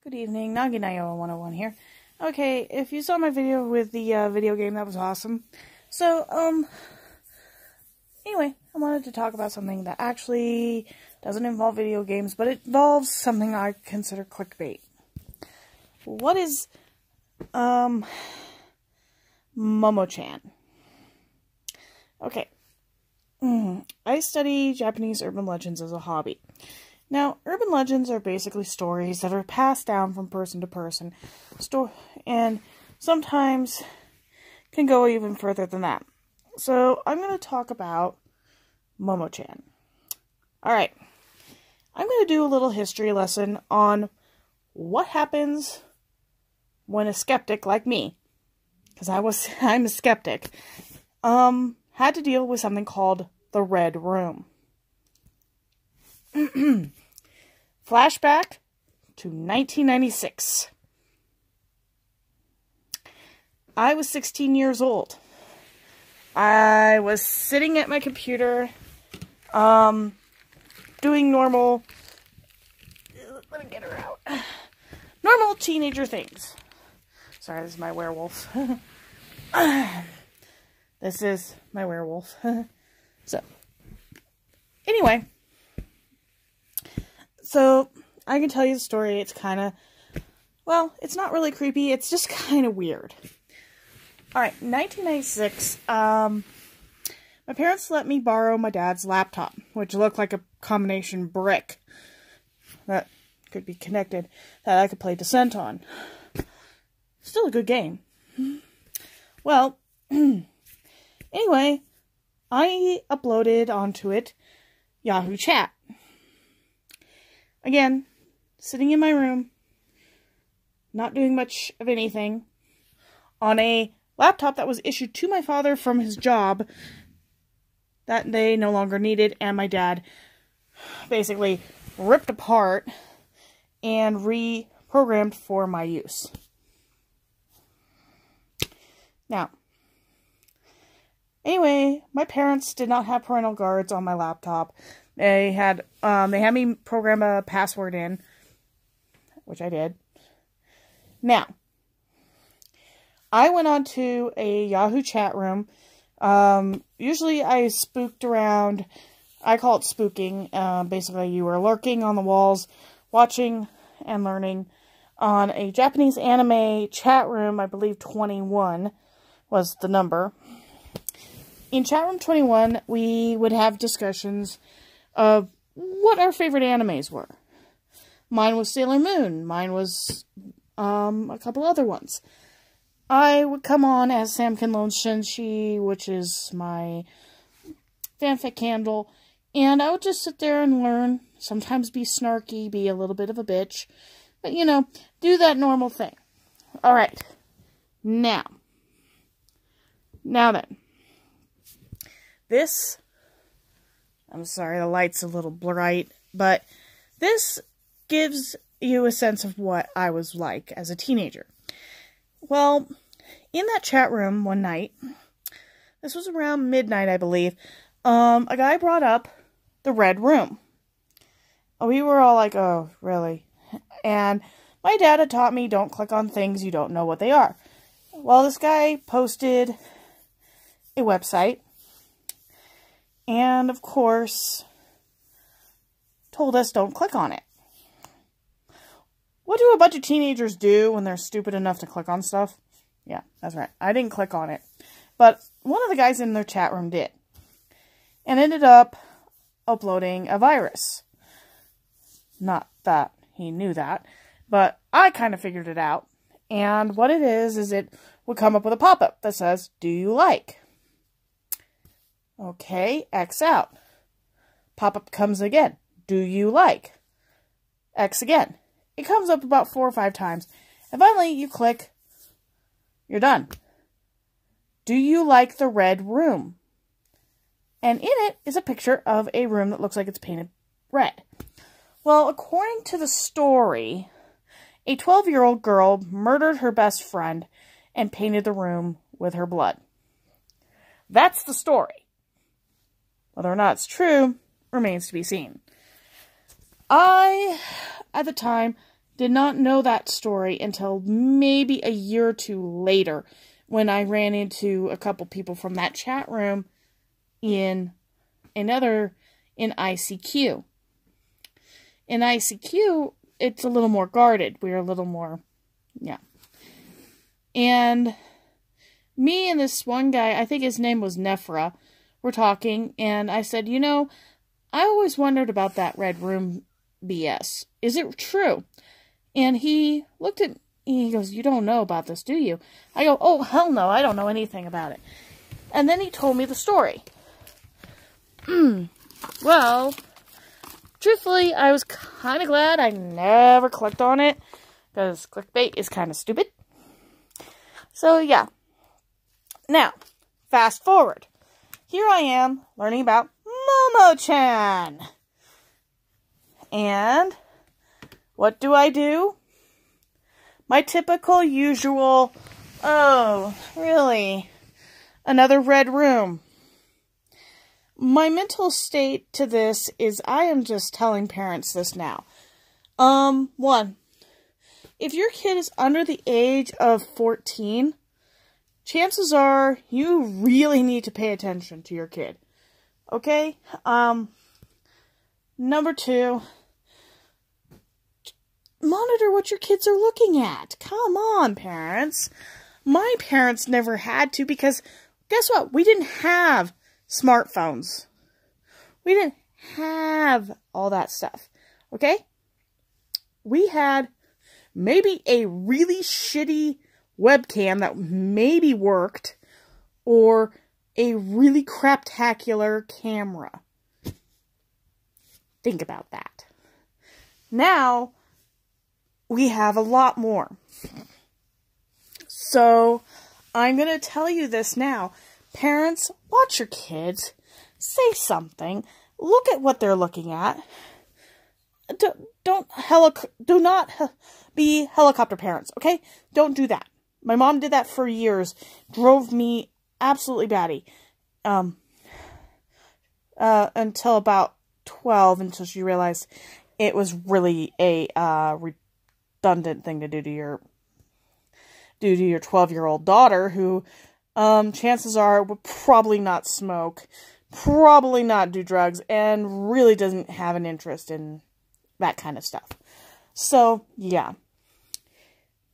Good evening, Naginayo 101 here. Okay, if you saw my video with the video game, that was awesome. So, anyway, I wanted to talk about something that actually doesn't involve video games, but it involves something I consider clickbait. What is, Momo-chan? Okay. I study Japanese urban legends as a hobby. Now, urban legends are basically stories that are passed down from person to person, and sometimes can go even further than that. So, I'm going to talk about Momo-chan. Alright, I'm going to do a little history lesson on what happens when a skeptic like me, because I'm a skeptic, had to deal with something called the Red Room. Flashback to 1996. I was 16 years old. I was sitting at my computer, doing normal, let me get her out, normal teenager things. Sorry, this is my werewolf. This is my werewolf. So, anyway. So, I can tell you the story. It's kind of, well, it's not really creepy. It's just kind of weird. Alright, 1996, my parents let me borrow my dad's laptop, which looked like a combination brick that could be connected, that I could play Descent on. Still a good game. Well, anyway, I uploaded onto it Yahoo Chat. Again, sitting in my room, not doing much of anything, on a laptop that was issued to my father from his job that they no longer needed, and my dad basically ripped apart and reprogrammed for my use. Now, anyway, my parents did not have parental guards on my laptop. They had me program a password in, which I did. Now, I went on to a Yahoo chat room. Usually I spooked around. I call it spooking. Basically, you were lurking on the walls, watching and learning on a Japanese anime chat room. I believe 21 was the number. In chat room 21, we would have discussions of what our favorite animes were. Mine was Sailor Moon. Mine was a couple other ones. I would come on as Samkin Lone Shenshi, which is my fanfic handle, and I would just sit there and learn, sometimes be snarky, be a little bit of a bitch, but, you know, do that normal thing. Alright, now then, this, I'm sorry, the light's a little bright, but this gives you a sense of what I was like as a teenager. Well, in that chat room one night, this was around midnight, I believe, a guy brought up the Red Room. We were all like, oh, really? And my dad had taught me, don't click on things you don't know what they are. Well, this guy posted a website, and of course, told us don't click on it. What do a bunch of teenagers do when they're stupid enough to click on stuff? Yeah, that's right. I didn't click on it. But one of the guys in their chat room did. And ended up uploading a virus. Not that he knew that, but I kind of figured it out. And what it is it would come up with a pop-up that says, do you like? Okay, X out. Pop-up comes again. Do you like? X again. It comes up about 4 or 5 times. And finally, you click. You're done. Do you like the Red Room? And in it is a picture of a room that looks like it's painted red. Well, according to the story, a 12-year-old girl murdered her best friend and painted the room with her blood. That's the story. Whether or not it's true remains to be seen. I, at the time, did not know that story until maybe a year or two later when I ran into a couple people from that chat room in ICQ. In ICQ, it's a little more guarded. We're a little more, yeah. And me and this one guy, I think his name was Nephra, were talking, and I said, I always wondered about that Red Room BS. Is it true? And he looked at me, he goes, you don't know about this, do you? I go, oh, hell no, I don't know anything about it. And then he told me the story. Well, truthfully, I was kind of glad I never clicked on it, because clickbait is kind of stupid. So, yeah. Now, fast forward. Here I am, learning about Momo-chan. And what do? My typical, usual, oh, really? Another red room. My mental state to this is I am just telling parents this now. One, if your kid is under the age of 14, chances are you really need to pay attention to your kid. Okay? Number 2, monitor what your kids are looking at. Come on, parents. My parents never had to because guess what? We didn't have smartphones. We didn't have all that stuff. Okay? We had maybe a really shitty webcam that maybe worked, or a really craptacular camera. Think about that. Now, we have a lot more. So, I'm going to tell you this now. Parents, watch your kids. Say something. Look at what they're looking at. Do not be helicopter parents, okay? Don't do that. My mom did that for years. Drove me absolutely batty. Until about 12, until she realized it was really a redundant thing to do to your 12-year-old daughter, who chances are would probably not smoke, probably not do drugs, and really doesn't have an interest in that kind of stuff. So, yeah.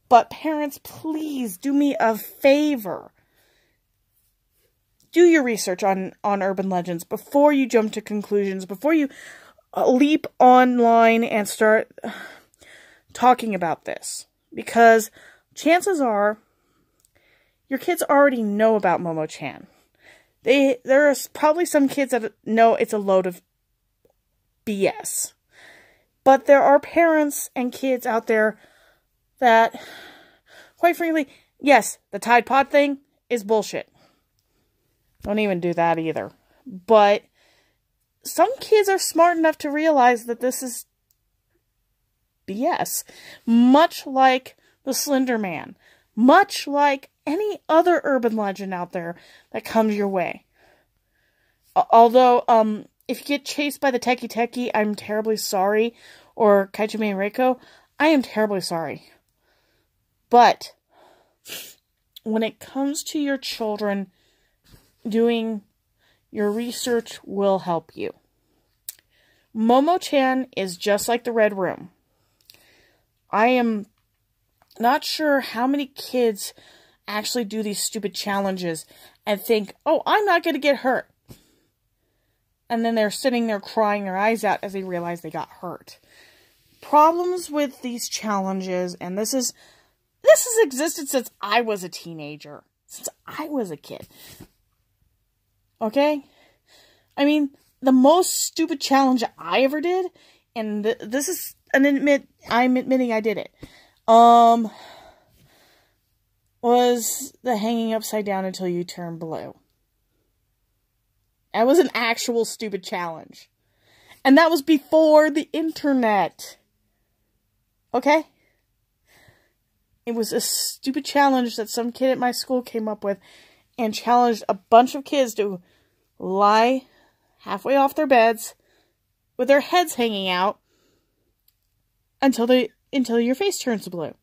But parents, please do me a favor. Do your research on urban legends before you jump to conclusions, before you leap online and start talking about this. Because chances are your kids already know about Momo-chan. There are probably some kids that know it's a load of BS. But there are parents and kids out there that, quite frankly, yes, the Tide Pod thing is bullshit. Don't even do that either. But some kids are smart enough to realize that this is BS. Much like the Slender Man. Much like any other urban legend out there that comes your way. Although, if you get chased by the Teki Teki, I'm terribly sorry. Or Kaijime and Reiko, I am terribly sorry. But when it comes to your children, doing your research will help you. Momo-chan is just like the Red Room. I am not sure how many kids actually do these stupid challenges and think, oh, I'm not going to get hurt. And then they're sitting there crying their eyes out as they realize they got hurt. Problems with these challenges, and this has existed since I was a teenager. Since I was a kid. Okay? I mean, the most stupid challenge I ever did, and this is I'm admitting I did it, was the hanging upside down until you turn blue. That was an actual stupid challenge. And that was before the internet. Okay? It was a stupid challenge that some kid at my school came up with and challenged a bunch of kids to lie halfway off their beds with their heads hanging out until they until your face turns blue.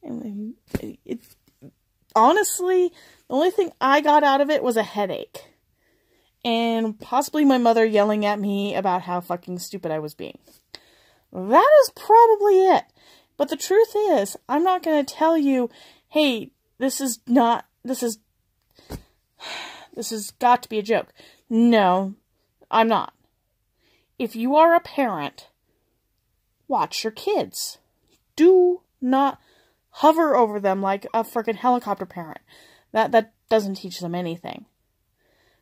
And honestly, the only thing I got out of it was a headache. And possibly my mother yelling at me about how fucking stupid I was being. That is probably it. But the truth is, I'm not going to tell you, hey, this has got to be a joke. No, I'm not. If you are a parent, watch your kids. Do not hover over them like a freaking helicopter parent. That doesn't teach them anything.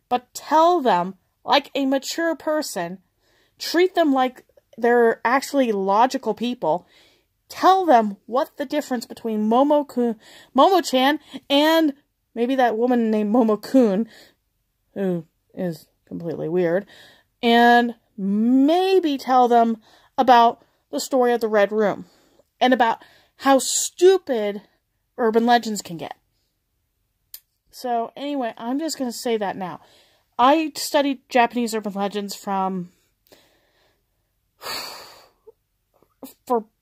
But tell them like a mature person. Treat them like they're actually logical people. Tell them what the difference between Momo-chan and maybe that woman named Momo-kun, who is completely weird, and maybe tell them about the story of the Red Room and about how stupid urban legends can get. So anyway, I'm just going to say that now. I studied Japanese urban legends for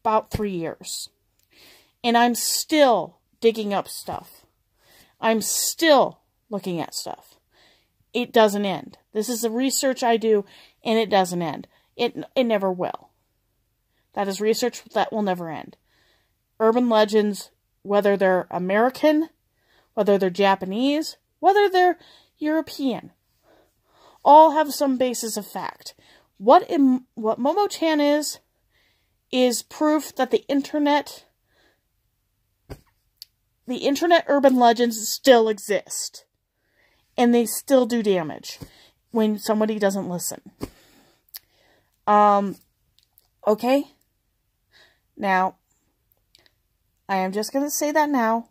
about 3 years. And I'm still digging up stuff. I'm still looking at stuff. It doesn't end. This is the research I do, and it doesn't end. It never will. That is research that will never end. Urban legends, whether they're American, whether they're Japanese, whether they're European, all have some basis of fact. What Momo-chan is proof that the internet urban legends still exist. And they still do damage when somebody doesn't listen. Okay? Now, I am just going to say that now.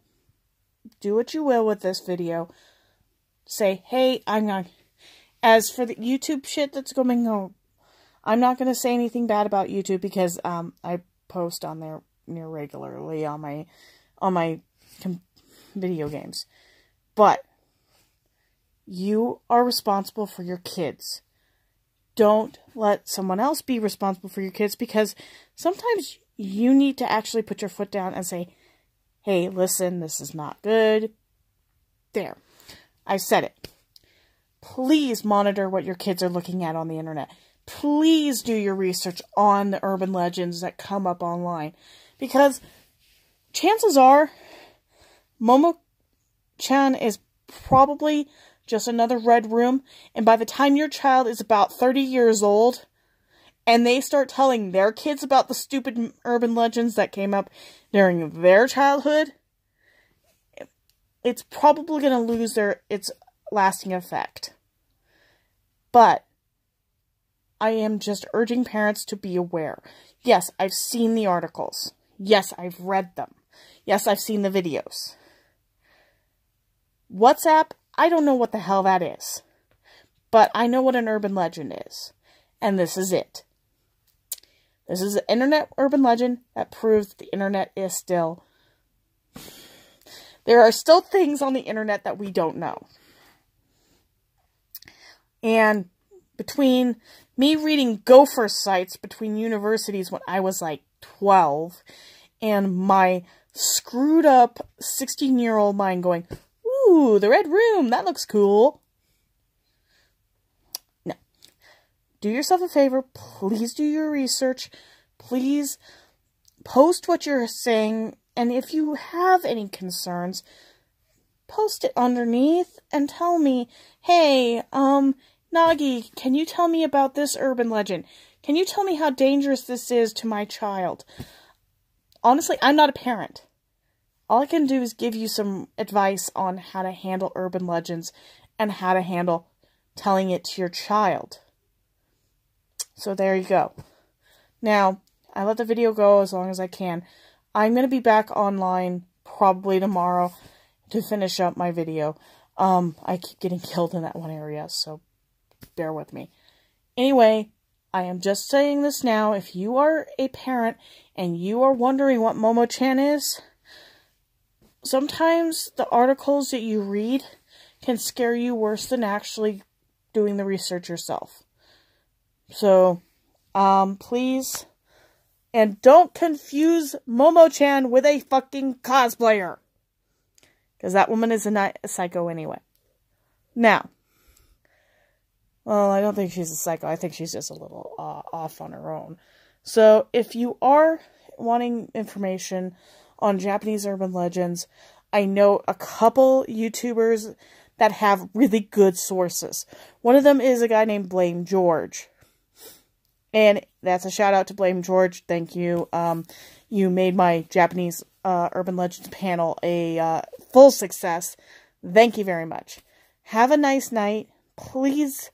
Do what you will with this video. Say, hey, I'm not... As for the YouTube shit that's going on, I'm not going to say anything bad about YouTube because I post on there near regularly on my video games. But you are responsible for your kids. Don't let someone else be responsible for your kids, because sometimes you need to actually put your foot down and say, hey, listen, this is not good. There. I said it. Please monitor what your kids are looking at on the internet. Please do your research on the urban legends that come up online. Because chances are, Momo-chan is probably just another Red Room. And by the time your child is about 30 years old, and they start telling their kids about the stupid urban legends that came up during their childhood, it's probably going to lose its lasting effect. But I am just urging parents to be aware. Yes, I've seen the articles. Yes, I've read them. Yes, I've seen the videos. WhatsApp, I don't know what the hell that is. But I know what an urban legend is. And this is it. This is an internet urban legend that proves the internet is still... There are still things on the internet that we don't know. And between me reading gopher sites between universities when I was like 12, and my screwed up 16-year-old mind going, ooh, the Red Room, that looks cool. No. Do yourself a favor. Please do your research. Please post what you're saying. And if you have any concerns, post it underneath and tell me, hey, Nagi, can you tell me about this urban legend? Can you tell me how dangerous this is to my child? Honestly, I'm not a parent. All I can do is give you some advice on how to handle urban legends and how to handle telling it to your child. So there you go. Now, I let the video go as long as I can. I'm going to be back online probably tomorrow to finish up my video. I keep getting killed in that one area, so bear with me. Anyway, I am just saying this now. If you are a parent and you are wondering what Momo-chan is, sometimes the articles that you read can scare you worse than actually doing the research yourself. So, please And don't confuse Momo-chan with a fucking cosplayer. Because that woman is a psycho anyway. Now, well, I don't think she's a psycho. I think she's just a little off on her own. So, if you are wanting information on Japanese urban legends, I know a couple YouTubers that have really good sources. One of them is a guy named Blame George. And that's a shout out to Blame George. Thank you. You made my Japanese urban legends panel a full success. Thank you very much. Have a nice night. Please,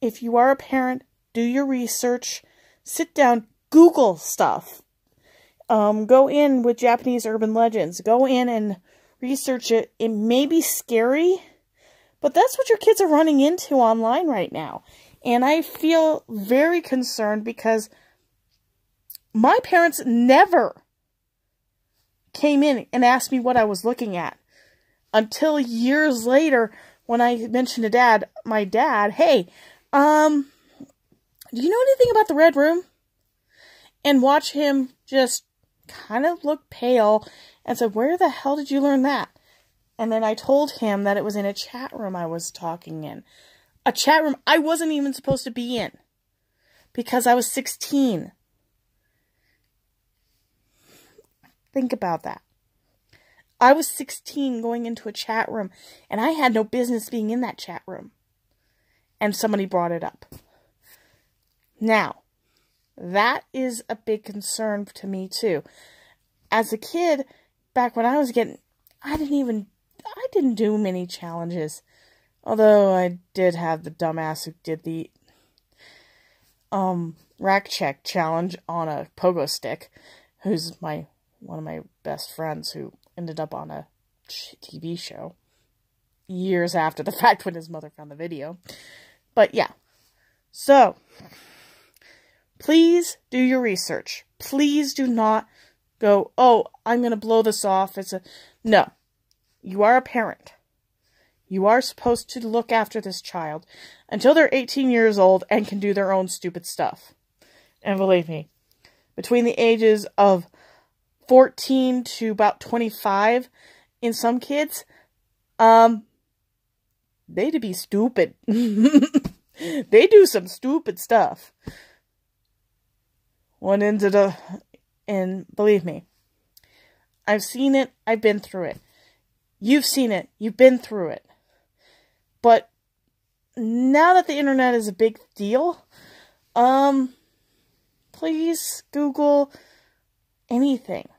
if you are a parent, do your research. Sit down, Google stuff. Go in with Japanese urban legends. Go in and research it. It may be scary, but that's what your kids are running into online right now. And I feel very concerned because my parents never came in and asked me what I was looking at until years later when I mentioned to my dad, hey, do you know anything about the Red Room? And watch him just kind of look pale and said, where the hell did you learn that? And then I told him that it was in a chat room I was talking in. A chat room I wasn't even supposed to be in. Because I was 16. Think about that. I was 16 going into a chat room. And I had no business being in that chat room. And somebody brought it up. Now, that is a big concern to me too. As a kid, back when I was I didn't do many challenges. Although I did have the dumbass who did the rack check challenge on a pogo stick, who's one of my best friends who ended up on a TV show years after the fact when his mother found the video. But yeah. So, please do your research. Please do not go, oh, I'm going to blow this off. No. You are a parent. You are supposed to look after this child until they're 18 years old and can do their own stupid stuff. And believe me, between the ages of 14 to about 25, in some kids, they to be stupid. They do some stupid stuff. And believe me, I've seen it, I've been through it. You've seen it, you've been through it. But now that the internet is a big deal, please Google anything.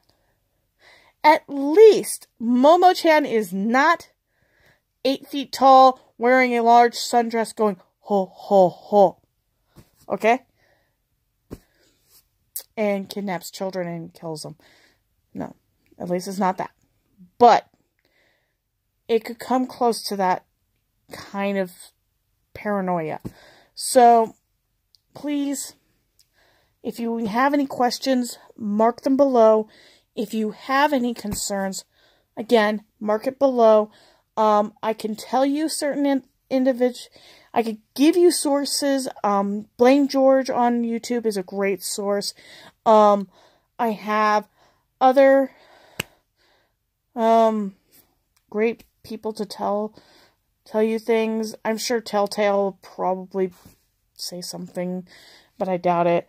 At least Momo-chan is not 8 feet tall, wearing a large sundress going, ho, ho, ho. Okay? And kidnaps children and kills them. No. At least it's not that. But it could come close to that kind of paranoia. So, please, if you have any questions, mark them below. If you have any concerns, again, mark it below. I can tell you certain individuals. I could give you sources. Blame George on YouTube is a great source. I have other great people to tell you things. I'm sure Telltale will probably say something, but I doubt it.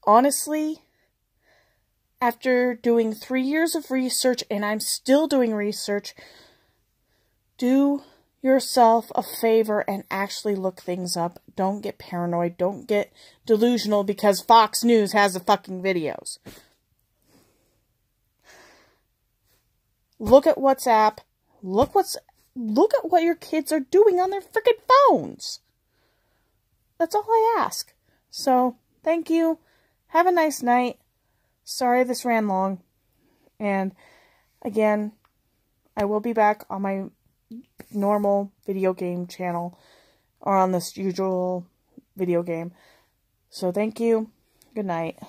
Honestly, after doing 3 years of research, and I'm still doing research, do yourself a favor and actually look things up. Don't get paranoid. Don't get delusional because Fox News has the fucking videos. Look at WhatsApp. Look at what your kids are doing on their freaking phones. That's all I ask. So, thank you. Have a nice night. Sorry this ran long. And, again, I will be back on my normal video game channel. Or on this usual video game. So, thank you. Good night.